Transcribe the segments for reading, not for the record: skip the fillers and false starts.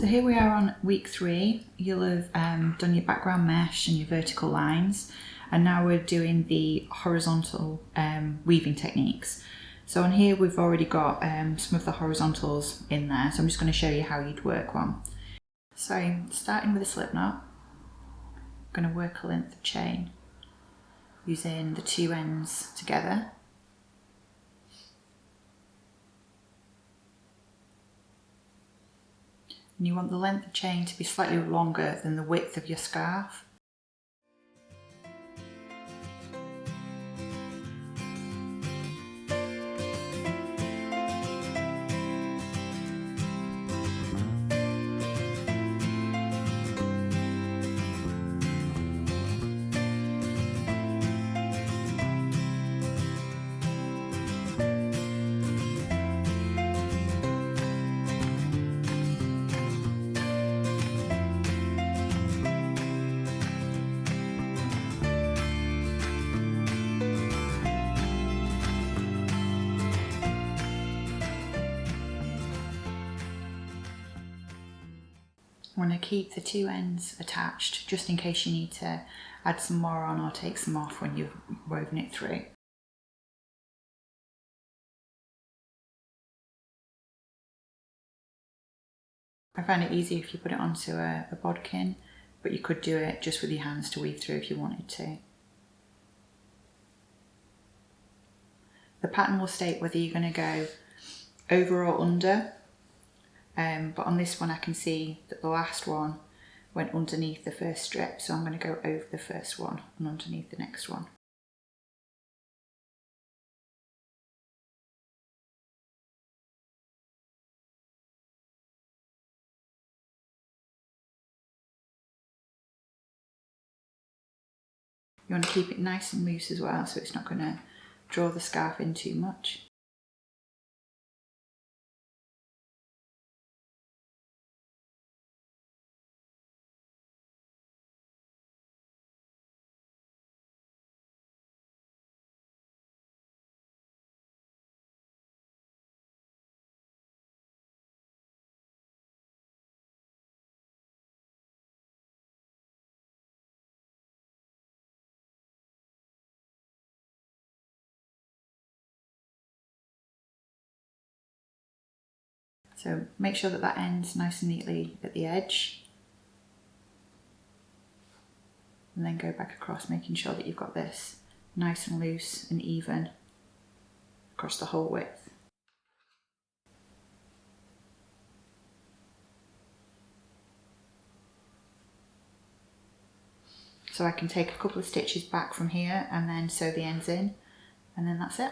So here we are on week 3. You'll have done your background mesh and your vertical lines, and now we're doing the horizontal weaving techniques. So on here we've already got some of the horizontals in there, so I'm just going to show you how you'd work one. So starting with a slip knot, I'm going to work a length of chain using the two ends together. And you want the length of chain to be slightly longer than the width of your scarf. I want to keep the two ends attached just in case you need to add some more on or take some off when you've woven it through. I find it easy if you put it onto a bodkin, but you could do it just with your hands to weave through if you wanted to. The pattern will state whether you're going to go over or under. But on this one I can see that the last one went underneath the first strip, so I'm going to go over the first one and underneath the next one. You want to keep it nice and loose as well, so it's not going to draw the scarf in too much. So make sure that that ends nice and neatly at the edge, and then go back across, making sure that you've got this nice and loose and even across the whole width. So I can take a couple of stitches back from here and then sew the ends in, and then that's it.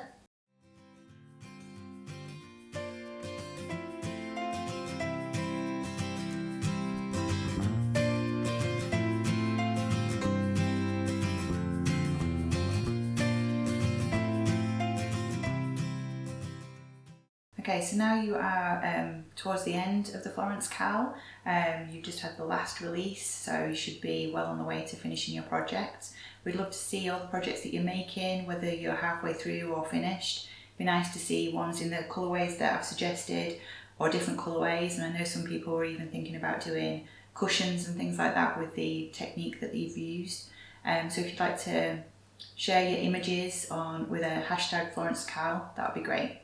Okay, so now you are towards the end of the florenceCAL. You've just had the last release, so you should be well on the way to finishing your project. We'd love to see all the projects that you're making, whether you're halfway through or finished. It'd be nice to see ones in the colourways that I've suggested, or different colourways, and I know some people are even thinking about doing cushions and things like that with the technique that you've used. So if you'd like to share your images with a hashtag florenceCAL, that would be great.